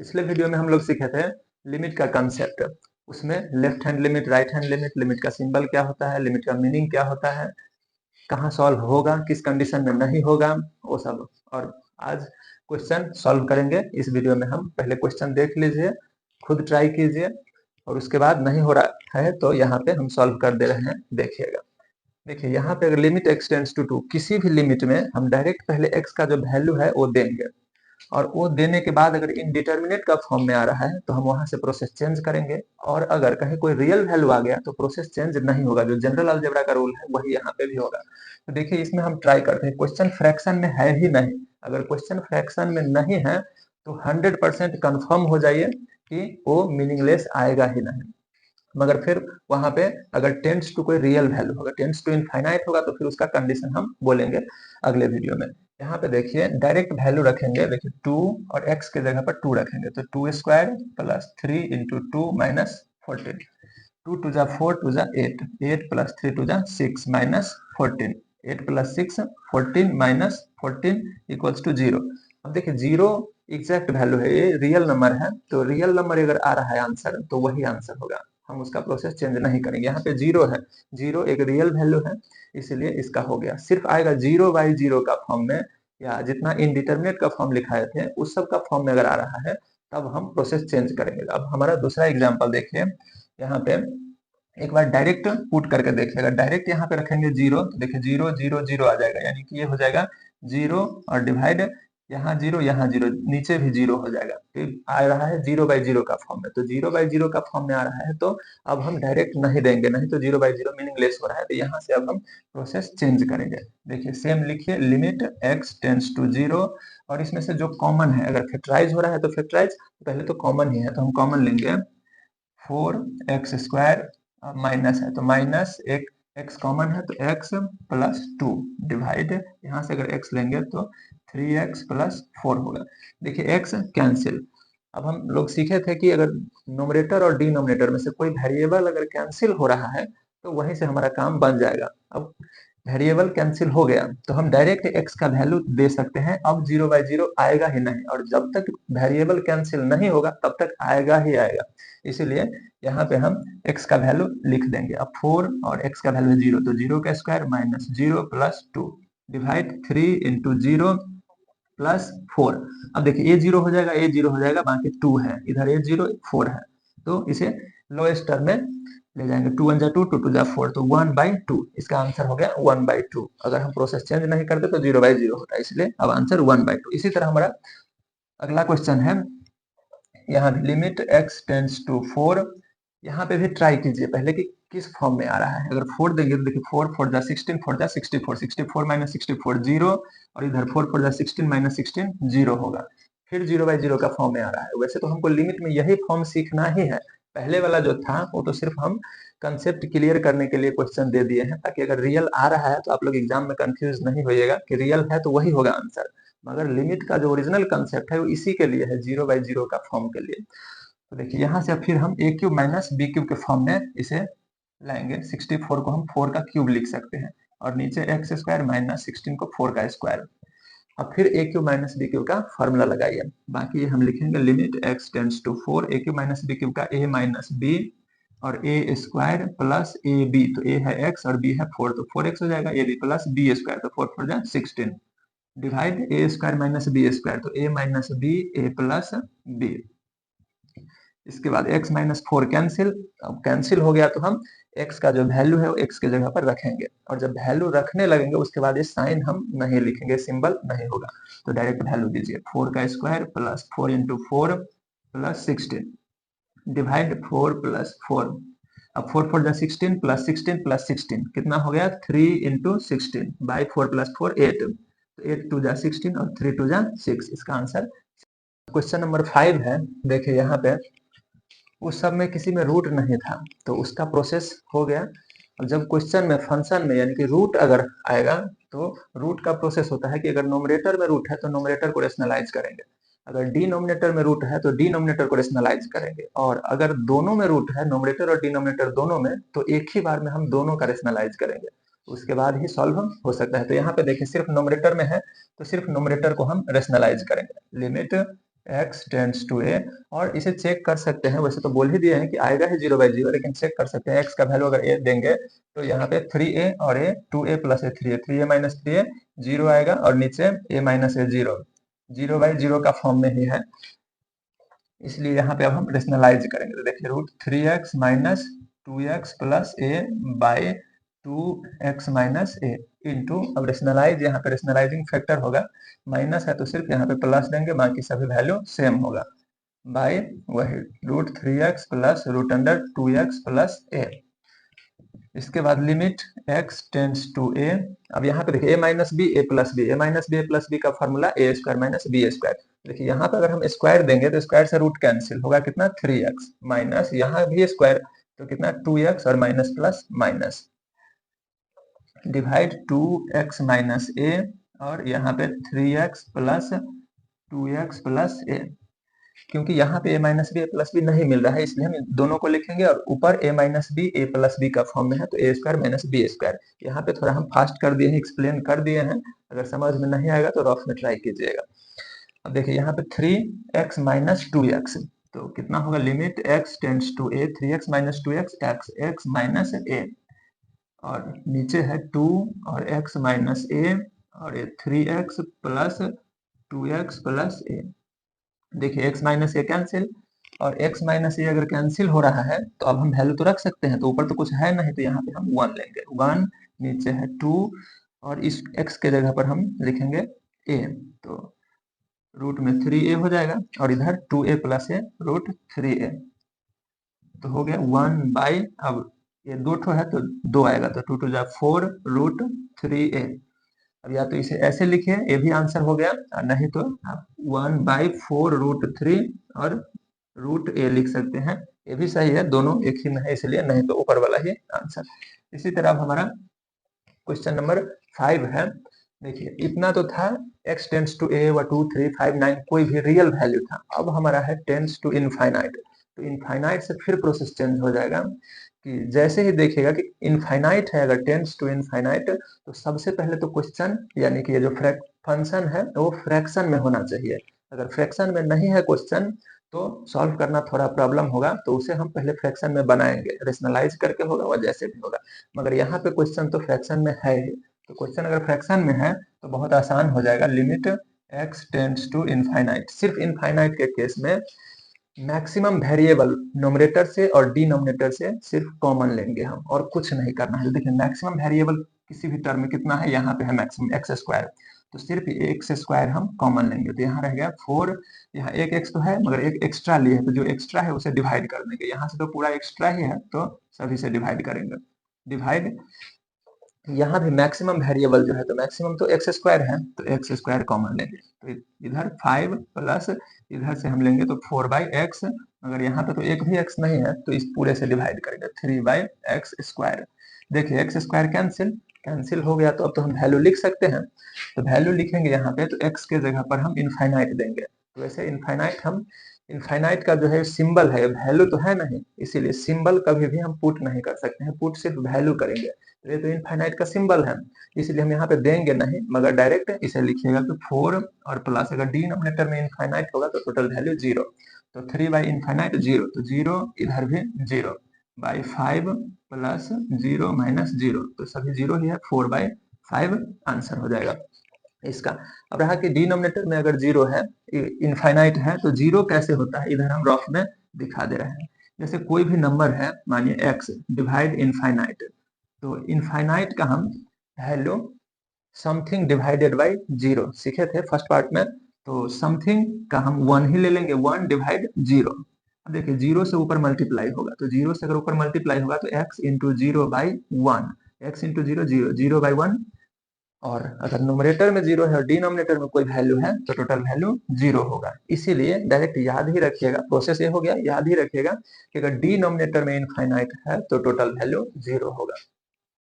पिछले वीडियो में हम लोग सीखे थे लिमिट का कंसेप्ट। उसमें left hand limit, right hand limit, limit का सिंबल क्या होता है, लिमिट का मीनिंग क्या होता है, कहाँ सॉल्व होगा, किस कंडीशन में नहीं होगा, वो सब। और आज क्वेश्चन सॉल्व करेंगे। इस वीडियो में हम पहले क्वेश्चन देख लीजिए, खुद ट्राई कीजिए, और उसके बाद नहीं हो रहा है तो यहाँ पे हम सॉल्व कर दे रहे हैं, देखिएगा। देखिए यहाँ पे अगर लिमिट एक्सटेंड्स टू 2, किसी भी लिमिट में हम डायरेक्ट पहले x का जो वैल्यू है वो देंगे, और वो देने के बाद अगर इनडिटर्मिनेट का फॉर्म में आ रहा है तो हम वहां से प्रोसेस चेंज करेंगे, और अगर कहीं कोई रियल वैल्यू आ गया तो प्रोसेस चेंज नहीं होगा। जो जनरल अलजेब्रा का रूल है वही यहाँ पे भी होगा। तो देखिए इसमें हम ट्राई करते हैं, क्वेश्चन फ्रैक्शन में है ही नहीं। अगर क्वेश्चन फ्रैक्शन में नहीं है तो 100% कंफर्म हो जाइए कि वो मीनिंगलेस आएगा ही नहीं। मगर फिर वहां पे अगर टेंड्स टू कोई रियल वैल्यू होगा, टेंड्स टू इनफाइनाइट होगा, तो फिर उसका कंडीशन हम बोलेंगे अगले वीडियो में। यहाँ पे देखिए डायरेक्ट वैल्यू रखेंगे, देखिए 2 और x के जगह पर 2 रखेंगे तो 2 square plus 3 into 2 minus 14। 2 two जा 4, 2 जा 8, 8 प्लस 3 टू जा 6 minus 14, 8 plus 6 14 minus 14 equals to 0। अब देखिए 0 एग्जैक्ट वैल्यू है, ये रियल नंबर है, तो रियल नंबर अगर आ रहा है आंसर तो वही आंसर होगा। हम उसका प्रोसेस चेंज नहीं करेंगे। यहाँ पे 0 है, 0 एक रियल वैल्यू है, इसलिए इसका हो गया। सिर्फ आएगा 0/0 का फॉर्म में, या जितना इनडिटर्मिनेट का फॉर्म लिखाए थे उस सब का फॉर्म में अगर आ रहा है तब हम प्रोसेस चेंज करेंगे। अब हमारा दूसरा एग्जाम्पल देखिए, यहाँ पे एक बार डायरेक्ट पुट करके देखिएगा। डायरेक्ट यहाँ पे रखेंगे 0 तो देखिए 0 0 0 आ जाएगा, यानी कि ये हो जाएगा 0 और डिवाइड, यहाँ 0 यहाँ 0, नीचे भी 0 हो जाएगा। तो आ रहा है 0/0 का फॉर्म में, तो 0/0 का फॉर्म में आ रहा है तो अब हम डायरेक्ट नहीं देंगे, नहीं तो 0/0 मीनिंगलेस हो रहा है। तो यहाँ से अब हम प्रोसेस चेंज करेंगे। देखिए सेम लिखिए, लिमिट x टेंड्स टू 0, और इसमें से जो कॉमन है, अगर फैक्टराइज हो रहा है तो फैक्टराइज, पहले तो कॉमन ही है तो हम कॉमन लेंगे। 4x² माइनस है तो माइनस, एक x कॉमन है तो x प्लस 2 डिवाइड, यहाँ से अगर x लेंगे तो 3x प्लस 4 होगा। देखिए x कैंसिल। अब हम लोग सीखे थे कि अगर नोमरेटर और डिनोमिनेटर में से कोई वेरिएबल अगर कैंसिल हो रहा है तो वहीं से हमारा काम बन जाएगा। अब वेरिएबल कैंसिल हो गया तो हम डायरेक्ट x का वैल्यू दे सकते हैं। अब 0/0 आएगा ही नहीं, और जब तक वेरिएबल कैंसिल नहीं होगा तब तक आएगा ही आएगा। इसीलिए यहाँ पे हम x का वैल्यू लिख देंगे। अब 4 और x का वैल्यू 0, तो 0 का square minus 0 plus 2 divide 3 into 0 plus 4। अब देखिए ये 0 हो जाएगा, ये 0 हो जाएगा, बाकी 2 है इधर, ये 0 4 है, तो इसे लोएस्ट टर्म में ले जाएंगे। 2 1 जा 2, 2 2 जा 4, तो 1/2 इसका आंसर हो गया 1/2। अगर हम प्रोसेस चेंज नहीं करते तो 0/0 होता है, इसलिए अब आंसर 1/2। इसी तरह हमारा अगला क्वेश्चन है, यहाँ लिमिट x टेंड्स टू 4। यहाँ पे भी ट्राई कीजिए पहले कि किस फॉर्म में आ रहा है। अगर 4 देंगे तो देखिए 4 4 जा 16, 4 जा 64, 64 माइनस 64 0, और इधर 4 4 जा 16 माइनस 16 0 होगा। फिर 0/0 का फॉर्म में आ रहा है। वैसे तो हमको लिमिट में यही फॉर्म सीखना ही है, पहले वाला जो था वो तो सिर्फ हम कंसेप्ट क्लियर करने के लिए क्वेश्चन दे दिए हैं, ताकि अगर रियल आ रहा है तो आप लोग एग्जाम में कंफ्यूज नहीं होइएगा कि रियल है तो वही होगा आंसर। मगर लिमिट का जो ओरिजिनल कंसेप्ट है वो इसी के लिए है, 0/0 का फॉर्म के लिए। तो देखिए यहाँ से फिर हम a cube minus b cube के फॉर्म में इसे लाएंगे। 64 को हम 4 का क्यूब लिख सकते हैं, और नीचे एक्स स्क्वायर माइनस 16 को 4 का स्क्वायर। अब फिर a cube minus b cube का फॉर्मूला लगाइए। बाकी ये हम लिखेंगे limit x tends to 4, a cube minus b cube का a माइनस b, और a square plus a b, तो a है x और b है 4, तो 4x हो जाएगा, a b plus b square, तो 4 4 जा 16 divide a square minus b square, तो a minus b, a plus b. इसके बाद x माइनस 4 कैंसिल। अब कैंसिल हो गया तो हम x का जो वैल्यू है वो x के जगह पर रखेंगे, और जब वैल्यू रखने लगेंगे उसके बाद ये साइन हम नहीं लिखेंगे, सिंबल नहीं होगा, तो डायरेक्ट वैल्यू दीजिए। 4 का square plus 4 into 4 plus 16 divide 4 plus 4। अब 4 4 जा 16 प्लस 16 प्लस 16 कितना हो गया, 3 इंटू 16 बाई 4 प्लस 4 8, तो 8 2 जा 16 और 3 2 जा 6, इसका आंसर। क्वेश्चन नंबर 5 है, देखिए यहाँ पे उस सब में किसी में रूट नहीं था तो उसका प्रोसेस हो गया। और जब क्वेश्चन में फंक्शन में यानी कि रूट अगर आएगा तो रूट का प्रोसेस होता है कि अगर नोमिनेटर में रूट है तो नोमिनेटर को रेशनलाइज करेंगे, अगर डिनोमिनेटर में रूट है तो डिनोमिनेटर को रेशनलाइज करेंगे, और अगर दोनों में रूट है, नोमिनेटर और डिनोमिनेटर दोनों में, तो एक ही बार में हम दोनों का रेशनलाइज करेंगे, उसके बाद ही सॉल्व हो सकता है। तो यहाँ पे देखिए सिर्फ नोमिनेटर में है तो सिर्फ नोमिनेटर को हम रेशनलाइज करेंगे। Limit x tends to a, और इसे चेक कर सकते हैं, वैसे तो बोल ही दिए हैं कि आएगा ही 0/0, लेकिन चेक कर सकते हैं x का वैल्यू अगर a देंगे तो यहाँ पे 3a और a 2a plus a 3a, 3a minus 3a 0 आएगा, और नीचे a माइनस a 0, 0/0 का फॉर्म में ही है, इसलिए यहाँ पे अब हम रेशनलाइज करेंगे। तो देखिए √3x minus 2x plus a by 2x minus a into, अब रेशनलाइज, यहाँ पे रेशनलाइजिंग फैक्टर होगा, माइनस है तो सिर्फ यहाँ पे प्लस देंगे, बाकी सभी वैल्यू सेम होगा, बाई वही √3x plus √2x plus a। इसके बाद limit x tends to a, अब यहाँ पे देखिए a minus b a plus b, a minus b a plus b का formula a square minus b square. देखिए यहाँ पे अगर हम स्क्वायर देंगे तो स्क्वायर से रूट कैंसिल होगा, कितना 3x माइनस यहाँ भी स्क्वायर तो कितना 2x और minus plus minus, divide 2x minus a, और यहाँ पे 3x plus 2x plus a। क्योंकि यहाँ पे a minus b a plus b नहीं मिल रहा है, इसलिए हम दोनों को लिखेंगे, और ऊपर a minus b a plus b का फॉर्म में है तो a square minus b square. यहाँ पे थोड़ा हम फास्ट कर दिए हैं, एक्सप्लेन कर दिए हैं, अगर समझ में नहीं आएगा तो रफ में ट्राई कीजिएगा। अब देखिए यहाँ पे 3x माइनस 2x, तो कितना होगा, limit x tends to a, 3x minus 2x x minus a, और नीचे है 2 और x माइनस a, और ये 3x plus 2x plus a। देखिए x माइनस ए कैंसिल, और x माइनस ए अगर कैंसिल हो रहा है तो अब हम वैल्यू तो रख सकते हैं, तो ऊपर तो कुछ है नहीं, तो यहाँ पे हम 1 लेंगे, 1 नीचे है 2, और इस x के जगह पर हम लिखेंगे a, तो रूट में 3a हो जाएगा, और इधर 2a प्लस a √3a, तो हो गया 1 बाई, अब ये 2 ठो है तो 2 आएगा, तो 2 2 जा 4 √3a। अब या तो इसे ऐसे लिखिए, ये भी आंसर हो गया, और नहीं तो आप 1/4√3 और √a लिख सकते हैं, ये भी सही है, दोनों एक ही में है इसलिए, नहीं तो ऊपर वाला ही आंसर। इसी तरह अब हमारा क्वेश्चन नंबर 5 है। देखिए इतना तो था x टेंड्स टू a व 2 3 5 9 कोई भी रियल वैल्यू था, अब हमारा है टेंड्स टू इनफाइनाइट, तो इनफाइनाइट से फिर प्रोसेस चेंज हो जाएगा, कि जैसे ही देखिएगा कि इनफाइनाइट है, अगर टेंड्स टू इनफाइनाइट, तो सबसे पहले तो क्वेश्चन यानी कि ये जो फंक्शन है वो फ्रैक्शन में होना चाहिए, अगर फ्रैक्शन में नहीं है क्वेश्चन तो सॉल्व करना थोड़ा प्रॉब्लम होगा, तो उसे हम पहले फ्रैक्शन में बनाएंगे, रेशनलाइज करके होगा और जैसे भी होगा, मगर यहाँ पे क्वेश्चन तो फ्रैक्शन में है ही, तो क्वेश्चन अगर फ्रैक्शन में है तो बहुत आसान हो जाएगा, limit x tends to infinite. सिर्फ इनफाइनाइट के केस में मैक्सिमम वेरिएबल नोमिनेटर से और डिनोमिनेटर से सिर्फ कॉमन लेंगे हम, और कुछ नहीं करना है। देखिए मैक्सिमम वेरिएबल किसी भी टर्म में कितना है, यहाँ पे है मैक्सिमम x स्क्वायर, तो सिर्फ x स्क्वायर हम कॉमन लेंगे, तो यहाँ रह गया 4, यहाँ एक x तो है मगर एक एक्स्ट्रा लिए है, तो जो एक्स्ट्रा है उसे डिवाइड कर देंगे, यहाँ से तो पूरा एक्स्ट्रा ही है तो सभी से डिवाइड करेंगे, डिवाइड, यहाँ भी मैक्सिमम वेरिएबल जो है, तो मैक्सिमम तो x स्क्वायर है तो x स्क्वायर कॉमन लेंगे, तो इधर 5 प्लस इधर से हम लेंगे तो 4/x, अगर यहाँ पे तो एक भी x नहीं है तो इस पूरे से डिवाइड करेंगे 3/x स्क्वायर। देखिए x स्क्वायर कैंसिल हो गया, तो अब तो हम वैल्यू लिख सकते हैं, तो वैल्यू लिखेंगे यहाँ पे, तो x के जगह पर हम इनफाइनाइट देंगे, तो वैसे इनफाइनाइट का जो है सिंबल है, वैल्यू तो है नहीं, इसीलिए सिंबल कभी भी हम पुट नहीं कर सकते हैं, पुट सिर्फ वैल्यू करेंगे, ये तो इनफाइनाइट का सिंबल है, इसलिए हम यहाँ पे देंगे नहीं, मगर डायरेक्ट इसे लिखिएगा तो 4 और प्लस, अगर डिनोमिनेटर में इनफाइनाइट होगा तो टोटल वैल्यू 0, तो 3/इनफाइनाइट 0, तो 0 इधर भी 0/5 प्लस 0 माइनस 0, तो सभी 0 ही है, 4/5 आंसर हो जाएगा इसका। अब रहा कि डिनोमिनेटर में अगर 0 है, इनफाइनाइट है, तो 0 कैसे होता है, इधर हम रफ में दिखा दे रहे हैं। जैसे कोई भी नंबर है, मानिए x डिवाइड इनफाइनाइट, तो इनफाइनाइट का हम वैल्यू समथिंग डिवाइडेड बाय 0 सीखे थे फर्स्ट पार्ट में, तो समथिंग का हम 1 ही ले लेंगे, 1 डिवाइड 0। अब देखिए 0 से ऊपर मल्टीप्लाई होगा, तो 0 से अगर ऊपर मल्टीप्लाई होगा तो x इंटू 0/1, x इंटू 0 0, 0/1, और अगर नोमिनेटर में 0 है और डिनोमिनेटर में कोई वैल्यू है तो टोटल वैल्यू 0 होगा, इसीलिए डायरेक्ट याद ही रखिएगा, प्रोसेस ये हो गया, याद ही रखिएगा कि अगर डिनोमिनेटर में इनफाइनाइट है तो टोटल वैल्यू 0 होगा।